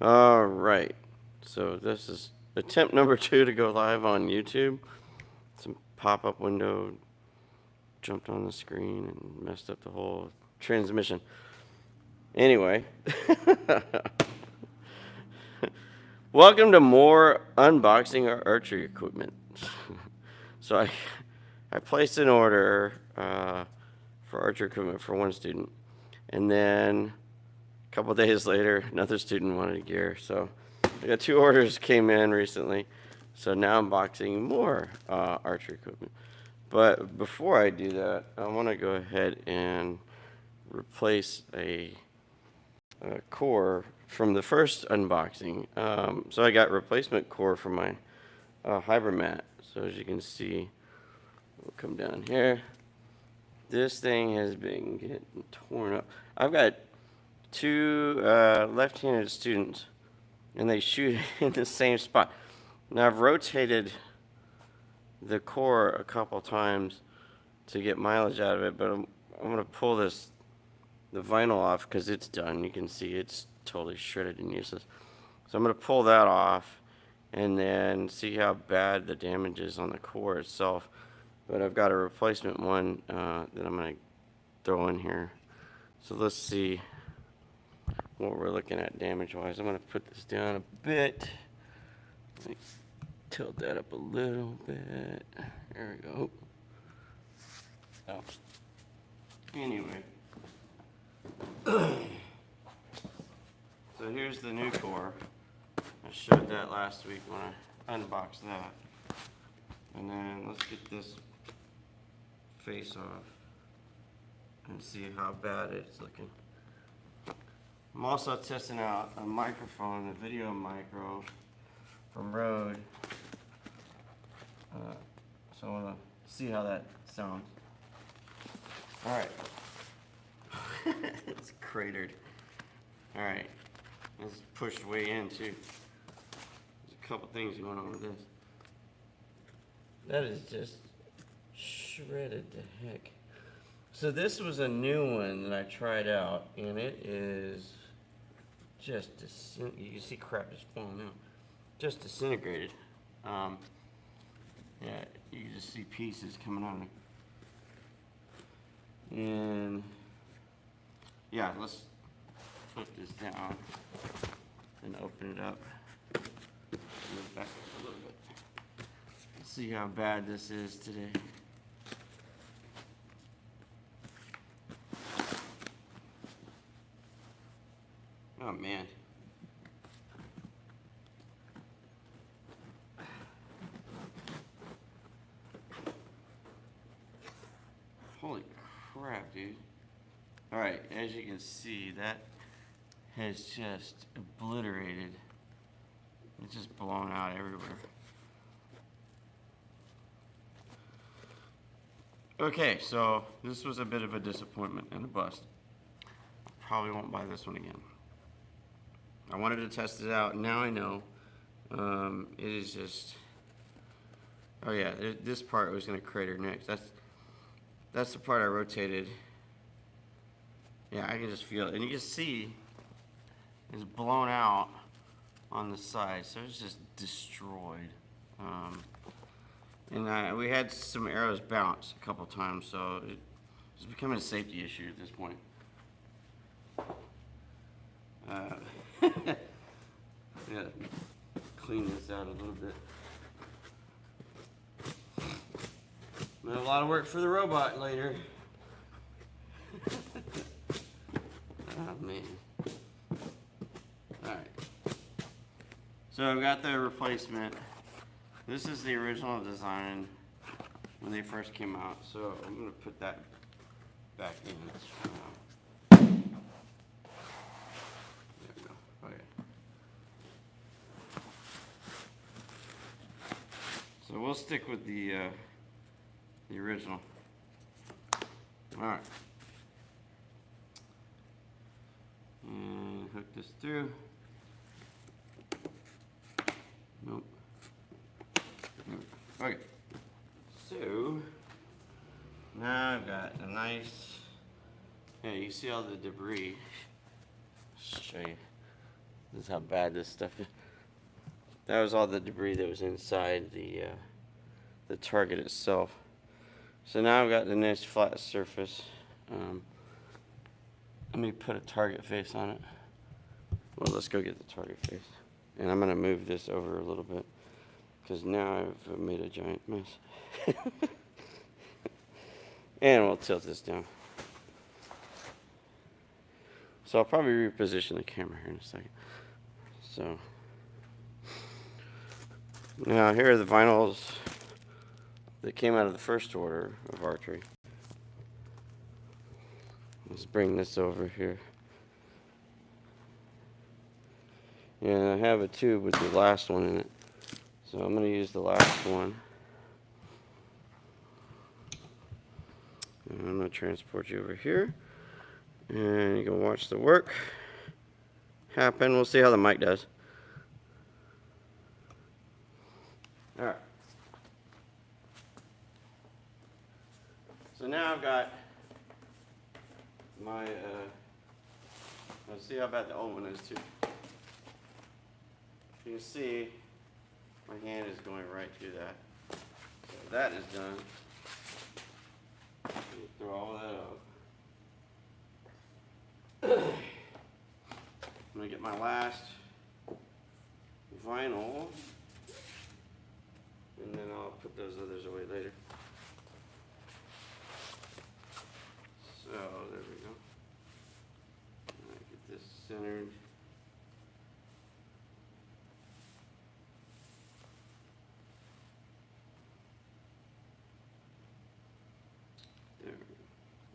All right. So this is attempt number 2 to go live on YouTube. Some pop-up window jumped on the screen and messed up the whole transmission. Anyway, welcome to more unboxing our archery equipment. So I placed an order for archery equipment for one student, and then a couple days later, another student wanted gear. So I got 2 orders came in recently. So now I'm boxing more archery equipment. But before I do that, I want to go ahead and replace a core from the first unboxing. So I got replacement core for my hybrid mat. So as you can see, we'll come down here. This thing has been getting torn up. I've got 2 left-handed students, and they shoot in the same spot. Now I've rotated the core a couple times to get mileage out of it, but I'm going to pull the vinyl off because it's done. You can see it's totally shredded and useless. So I'm going to pull that off and then see how bad the damage is on the core itself. But I've got a replacement one that I'm going to throw in here. So let's see what we're looking at damage-wise. I'm going to put this down a bit. Let me tilt that up a little bit. There we go. Oh. Anyway. So here's the new core. I showed that last week when I unboxed that. And then let's get this face off and see how bad it's looking. I'm also testing out a microphone, a video micro from Rode. So I want to see how that sounds. Alright. It's cratered. Alright. It's pushed way in too. There's a couple things going on with this. That is just shredded to heck. So this was a new one that I tried out, and it is just, you can see crap just falling out. Just disintegrated. Yeah, you can just see pieces coming out of it. And yeah, let's flip this down and open it up. Move back a little bit. Let's see how bad this is today. Oh man. Holy crap, dude. Alright, as you can see, that has just obliterated. It's just blown out everywhere. Okay, so this was a bit of a disappointment and a bust. I probably won't buy this one again. I wanted to test it out. Now I know. It is just... Oh yeah, this part was going to crater next. That's the part I rotated. Yeah, I can just feel it. And you can see it's blown out on the side. So it's just destroyed. And we had some arrows bounce a couple times. So it's becoming a safety issue at this point. Yeah, clean this out a little bit. A lot of work for the robot later. Oh man. Alright. So I've got the replacement. This is the original design when they first came out. So I'm going to put that back in. There we go. Okay. So we'll stick with the original. Alright. And hook this through. Nope. Okay. So now I've got a nice, yeah, you see all the debris. Show you. This is how bad this stuff is. That was all the debris that was inside the target itself. So now I've got the nice flat surface. Let me put a target face on it. Well, let's go get the target face. And I'm going to move this over a little bit because now I've made a giant mess. And we'll tilt this down. So I'll probably reposition the camera here in a second. So now here are the vinyls that came out of the first order of archery. Let's bring this over here. And I have a tube with the last one in it. So I'm going to use the last one. And I'm going to transport you over here. And you can watch the work happen. We'll see how the mic does. Alright. So now I've got my, let's see how bad the old one is too. You can see my hand is going right through that. So that is done. Throw all that out. I'm going to get my last vinyl, and then I'll put those others away later. So there we go. Get this centered. There we go.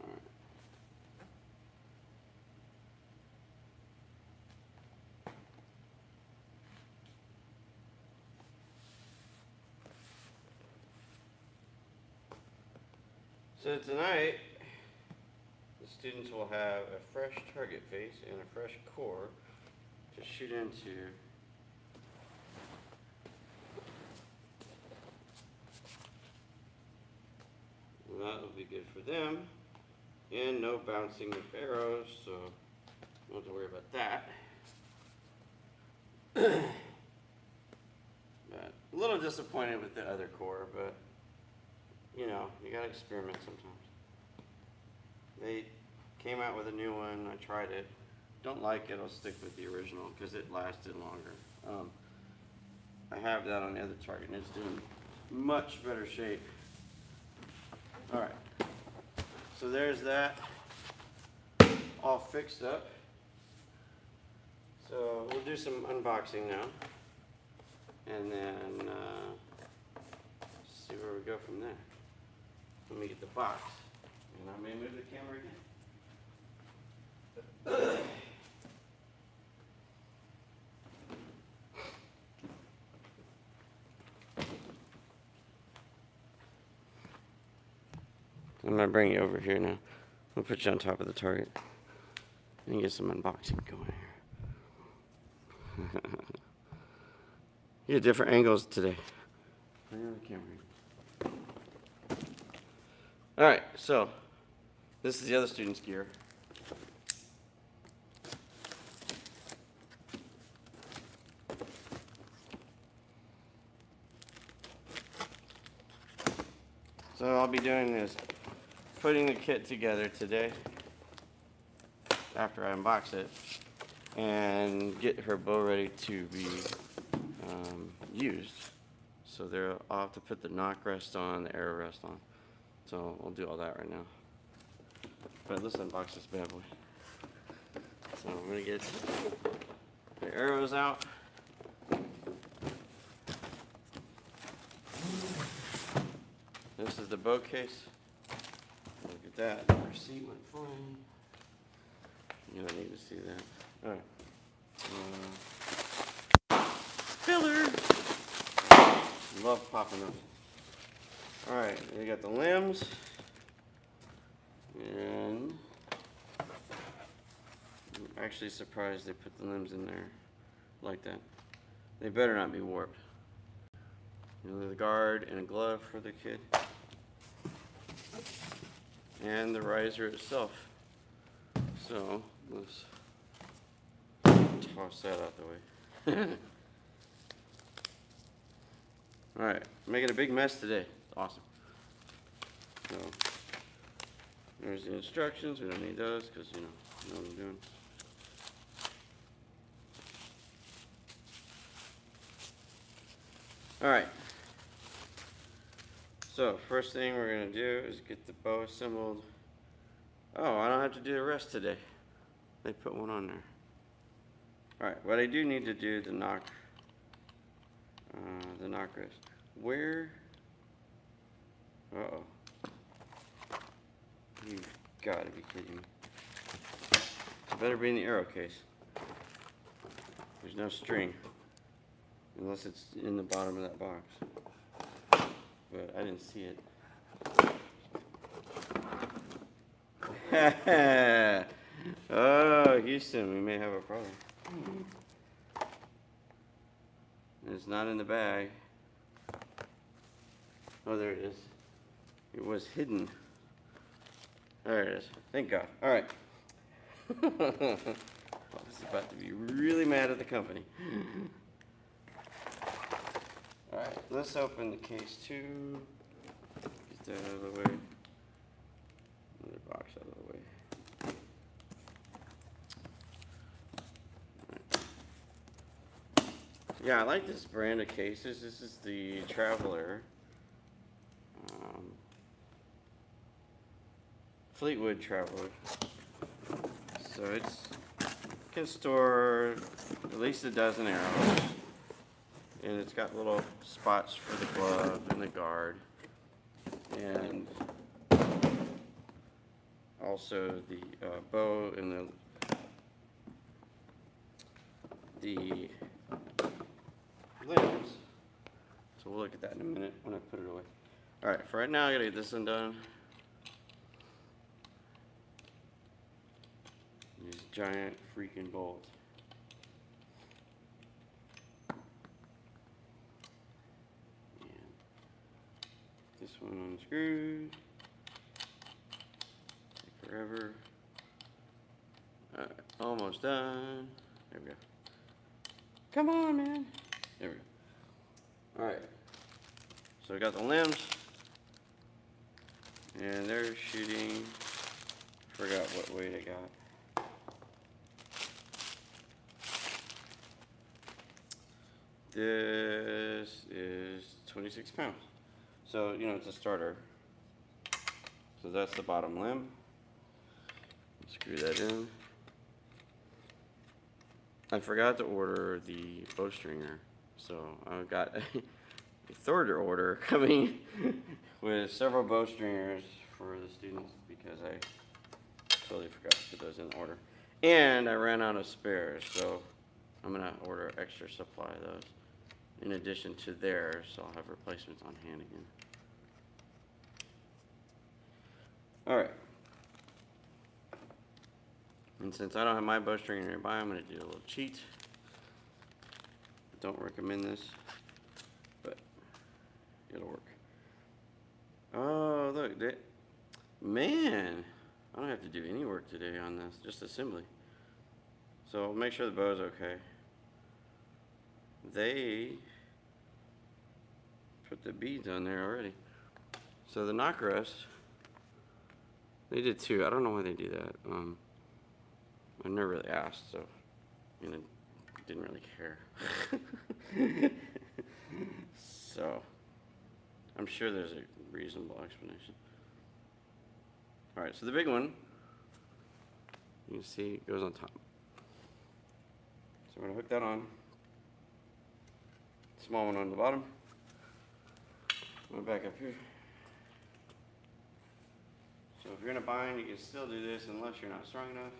All right. So tonight, the students will have a fresh target face and a fresh core to shoot into. And that will be good for them. And no bouncing of arrows, so don't have to worry about that. But a little disappointed with the other core, but you know, you gotta experiment sometimes. They came out with a new one. I tried it. Don't like it. I'll stick with the original because it lasted longer. I have that on the other target, and it's doing much better shape. All right. So there's that all fixed up. So we'll do some unboxing now, and then see where we go from there. Let me get the box, and I may move the camera again. I'm going to bring you over here now. We'll put you on top of the target and get some unboxing going here. You get different angles today. Bring on the camera. Alright, so this is the other student's gear. So I'll be doing this, putting the kit together today after I unbox it and get her bow ready to be used. So there, I'll have to put the knock rest on, the arrow rest on. So I'll do all that right now. But let's unbox this bad boy. So I'm gonna get the arrows out. This is the bow case. Look at that. The receipt went flying. You don't need to see that. Alright. Filler! Love popping up. Alright, we got the limbs. And I'm actually surprised they put the limbs in there like that. They better not be warped. The guard and a glove for the kid. And the riser itself. So let's toss that out the way. Alright, making a big mess today. Awesome. So, there's the instructions. We don't need those because, you know what I'm doing. Alright. So, first thing we're going to do is get the bow assembled. Oh, I don't have to do the rest today. They put one on there. Alright, what I do need to do the knock rest. Where? Uh-oh. You've got to be kidding me. It better be in the arrow case. There's no string. Unless it's in the bottom of that box. But I didn't see it. Oh, Houston, we may have a problem. It's not in the bag. Oh, there it is. It was hidden. There it is. Thank God. All right. I was about to be really mad at the company. All right, let's open the case too. Get that out of the way. Another box out of the way. Right. Yeah, I like this brand of cases. This is the Traveler. Fleetwood Traveler. So it can store at least a dozen arrows. And it's got little spots for the glove and the guard. And also the bow and the limbs. So we'll look at that in a minute when I put it away. Alright, for right now I gotta get this one done. These giant freaking bolts. This one unscrewed. Take forever. Alright, almost done. There we go. Come on, man. There we go. Alright. So we got the limbs. And they're shooting. Forgot what weight I got. This is 26 pounds. So, you know, it's a starter. So that's the bottom limb. Screw that in. I forgot to order the bowstringer. So I got a third order coming with several bowstringers for the students because I totally forgot to put those in order. And I ran out of spares, so I'm going to order extra supply of those in addition to theirs, so I'll have replacements on hand again. Alright. And since I don't have my bowstring nearby, I'm going to do a little cheat. Don't recommend this, but it'll work. Oh, look. Man, I don't have to do any work today on this, just assembly. So make sure the bow's okay. They put the beads on there already. So the knock rest, they did too. I don't know why they do that. I never really asked, so you know, didn't really care. So I'm sure there's a reasonable explanation. All right, so the big one, you can see it goes on top. So we're gonna hook that on. Small one on the bottom. I'm gonna back up here. So if you're in a bind, you can still do this unless you're not strong enough,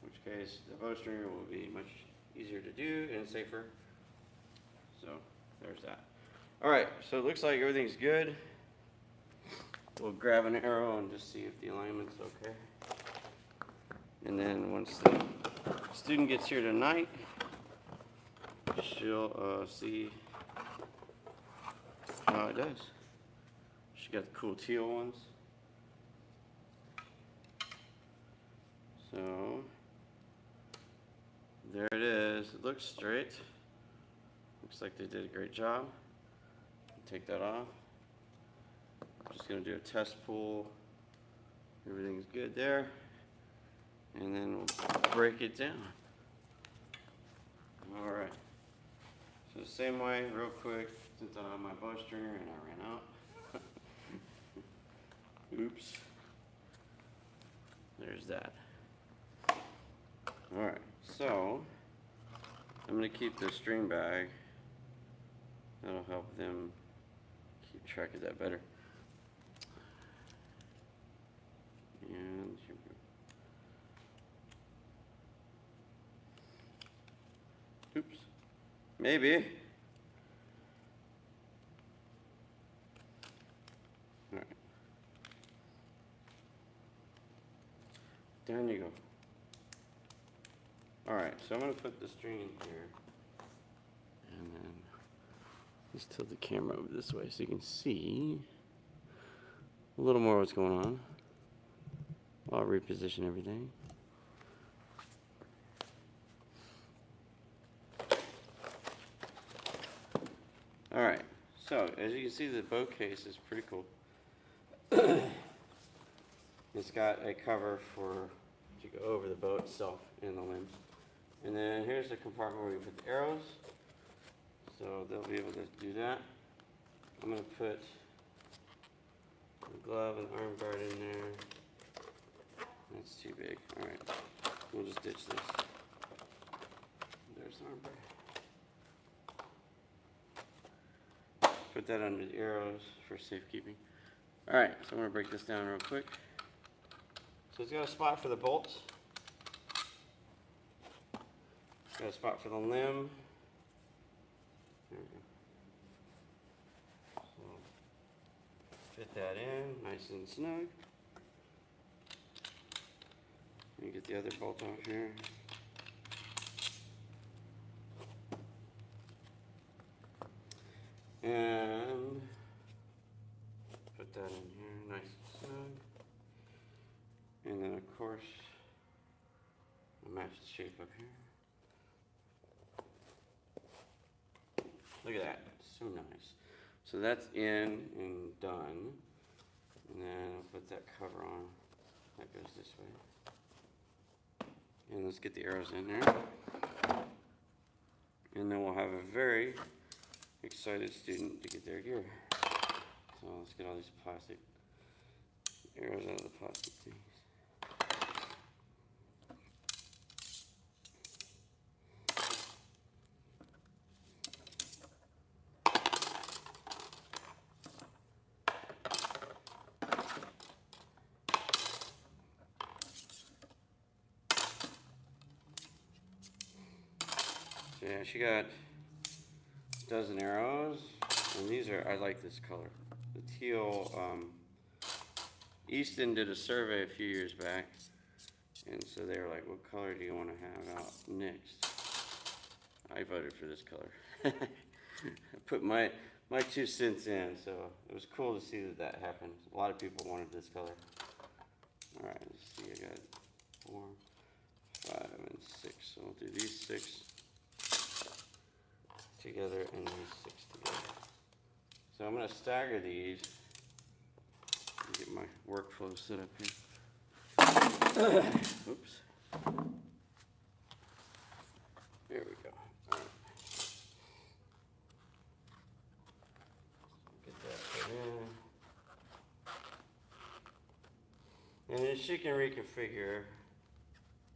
in which case the bowstringer will be much easier to do and safer. So there's that. All right, so it looks like everything's good. We'll grab an arrow and just see if the alignment's okay. And then once the student gets here tonight, she'll see how it does. She got the cool teal ones. So there it it looks straight. Looks like they did a great job. Take that off. I'm just going to do a test pull. Everything's good there. And then we'll break it down. Alright. So the same way, real quick, since I have my bowstring and I ran out. Oops. There's that. Alright, so I'm going to keep the string bag. That'll help them keep track of that better. And here we go. Oops. Maybe. Alright. Down you go. Alright, so I'm going to put the string in here. And then let's tilt the camera over this way so you can see a little more what's going on. I'll reposition everything. Alright, so as you can see, the bow case is pretty cool. It's got a cover for to go over the bow itself and the limbs. And then here's the compartment where you put the arrows. So they'll be able to do that. I'm going to put the glove and arm guard in there. That's too big. Alright, we'll just ditch this. There's the arm guard. Put that under the arrows for safekeeping. Alright, so I'm going to break this down real quick. So it's got a spot for the bolts. It's got a spot for the limb. There we go. So fit that in, nice and snug. Let me get the other bolt off here. And put that in here, nice and snug. And then of course, I'll match the shape up here. Look at that, so nice. So that's in and done. And then I'll put that cover on. That goes this way. And let's get the arrows in there. And then we'll have a very excited student to get their gear. So let's get all these plastic arrows out of the plastic things. So yeah, she got a dozen arrows, and these are, I like this color. The teal, Easton did a survey a few years back, and so they were like, what color do you want to have out next? I voted for this color. I put my 2 cents in, so it was cool to see that happened. A lot of people wanted this color. Alright, let's see, I got 4, 5, and 6. So we'll do these 6 together and these 6 together. So I'm going to stagger these. Get my workflow set up here. Oops. There we go. All right. Get that put in. And then she can reconfigure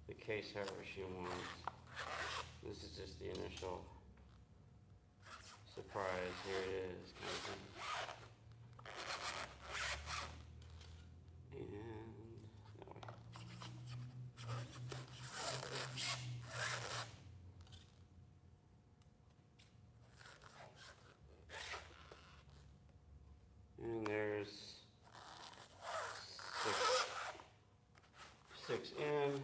the case however she wants. This is just the initial surprise. Here it is, kind of thing. And there's 6 in.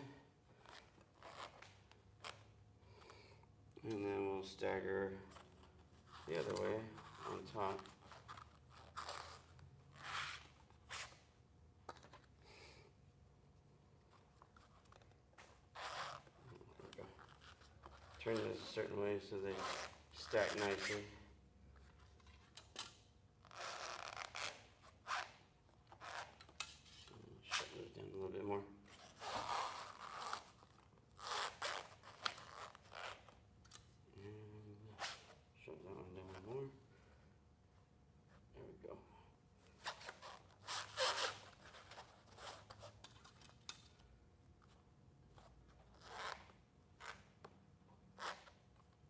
And then we'll stagger the other way on top. turn it a certain way so they stack nicely. Shut those down a little bit more. And shut that one down more. There we go.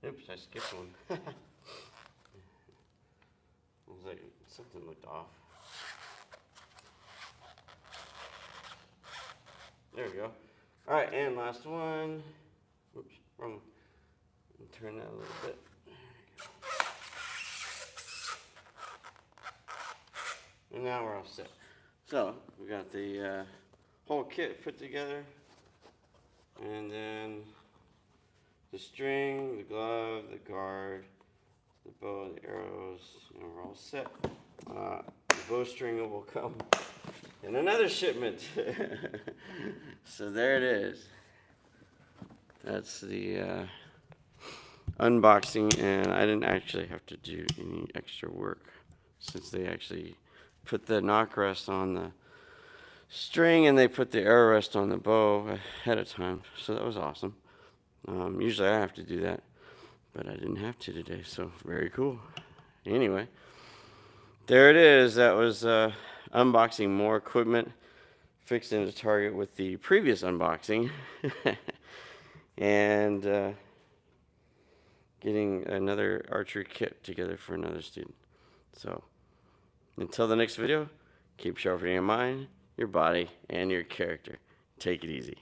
Oops, I skipped one. It was like something looked off. There we go. All right, and last one. Oops, wrong one. Turn that a little bit. And now we're all set. So we got the whole kit put together, and then the string, the glove, the guard, the bow, the arrows, and we're all set. The bowstring will come in another shipment. So there it is. That's the unboxing, and I didn't actually have to do any extra work since they actually put the knock rest on the string and they put the arrow rest on the bow ahead of time. So that was awesome. Usually I have to do that, but I didn't have to today, so very cool. Anyway, there it is. That was unboxing more equipment, fixing to target with the previous unboxing, and getting another archery kit together for another student. So until the next video, keep sharpening your mind, your body, and your character. Take it easy.